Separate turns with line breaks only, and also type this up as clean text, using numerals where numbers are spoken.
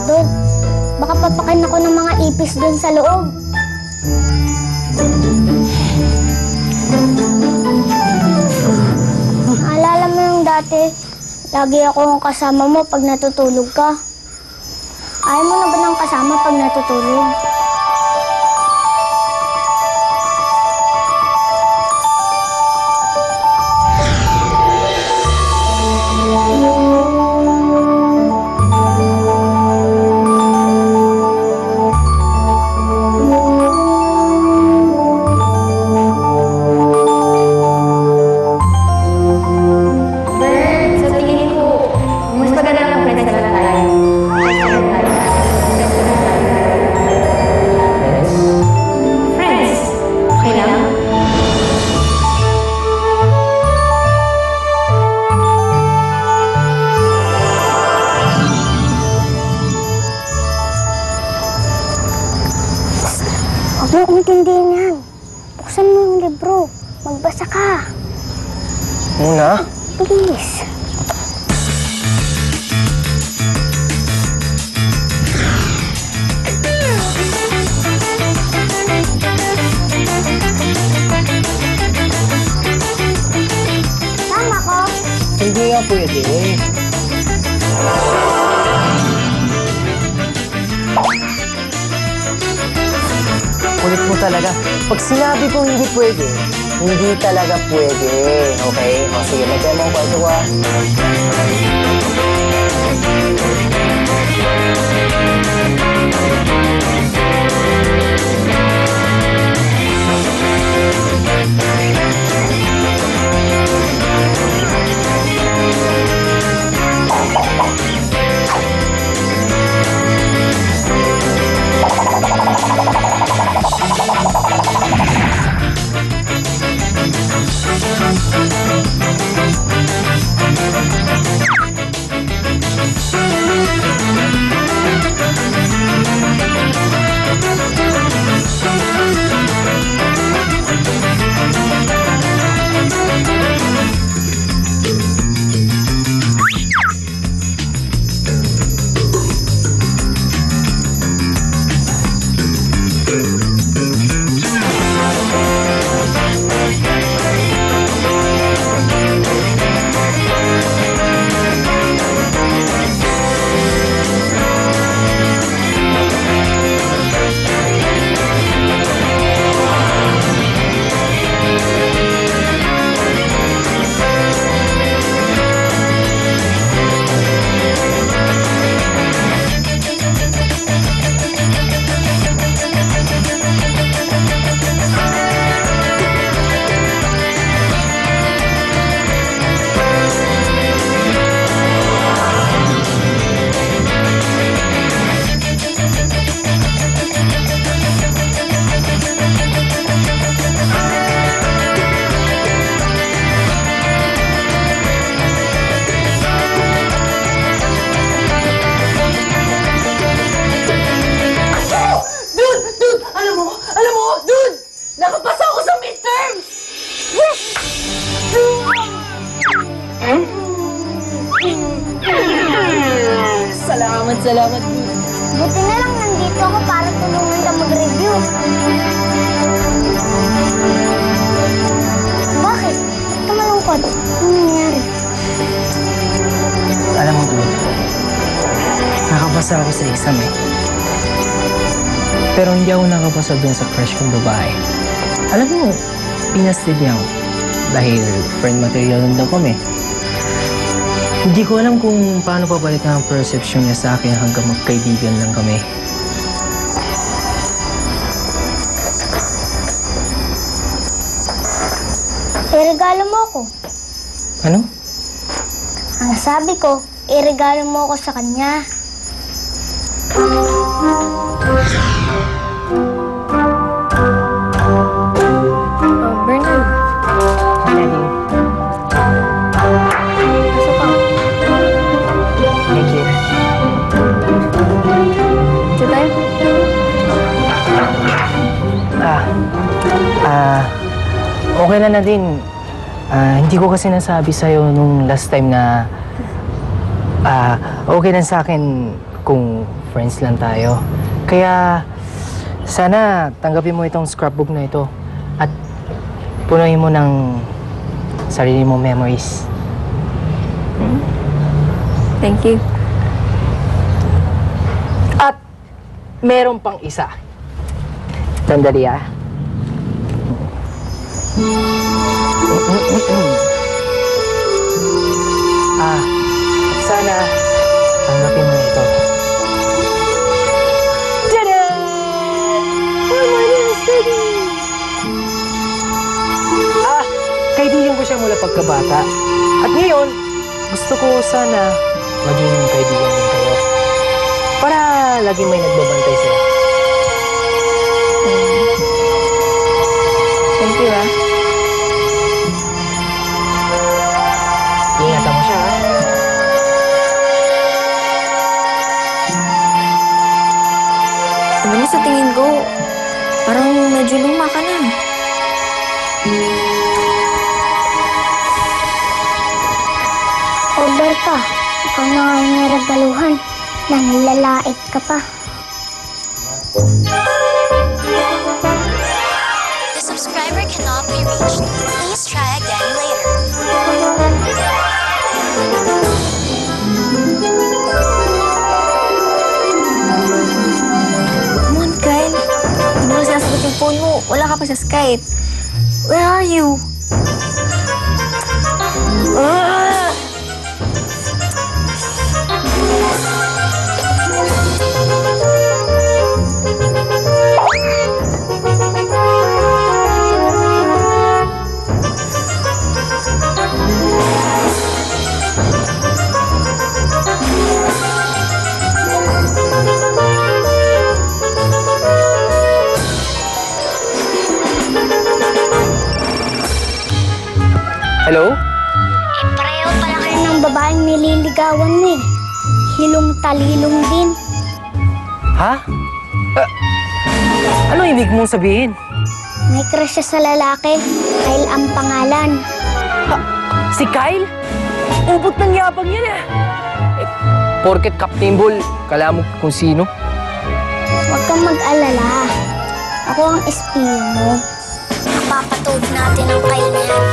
doon. Baka papakin ako ng mga ipis doon sa loob. Alala mo yung dati, lagi akong kasama mo pag natutulog ka. Ayaw mo na ba ng kasama pag natutulog? Huwag mo intindihin yan. Buksan mo yung libro. Magbasa ka.
Muna?
Please. Tama ko?
Hindi nga pwede. Kulit mo talaga. Pag sinabi kong hindi pwede, hindi talaga pwede. Okay? O sige, mag-demo ko ito ah.
Salamat.
Buti na lang nandito ako para tulungan ka mag-review. Bakit? Ba't ka malungkot? Ano nangyari?
Alam mo, Dude, nakapasa ako sa exam eh. Pero hindi ako nakapasa doon sa crush kong babae. Alam mo, pinastid niya ako. Dahil friend material lang daw kami. Hindi ko alam kung paano pabalik ang perception niya sa akin hanggang magkaibigan lang kami.
Iregalo mo ako.
Ano?
Ang sabi ko, iregalo mo ako sa kanya.
Bernard.
Daddy.
Asa pa?
Thank you.
Ito tayo?
Okay na din. Hindi ko kasi nasabi sa'yo nung last time na okay lang sa akin kung friends lang tayo. Kaya, sana tanggapin mo itong scrapbook na ito at punuin mo ng sarili mong memories.
Thank you.
At meron pang isa. Sandali ah. Sana tanggapin mo ito. Tada! Oh, my name is Teddy! Kaibigan ko siya mula pagkabata. At ngayon, gusto ko sana maging kaibigan din kayo. Para laging may nagbabantay sila.
Thank you, ah.
Ingatan mo siya, ha?
Alam mo, sa tingin ko, parang medyo luma ka na.
Berta, ikaw na nga yung naraгаluhan. Nanlalait ka pa.
The subscriber cannot be reached. Please try again later.
Come on, Kyle. Hindi mo na sinasagot yung phone mo. Wala ka pa sa Skype. Where are you? Ah!
Hello?
Pareho pala kayo ng babaeng nililigawan mo eh. Hilong-talilong din.
Ha? Ano ibig mong sabihin?
May crush siya sa lalaki. Kyle ang pangalan.
Si Kyle? Ubot ng yabang yan ah. Porket Captain Bull, kala mo kung sino?
Huwag kang mag-alala. Ako ang espiyo mo. Papatuod natin ang Kyle na yan.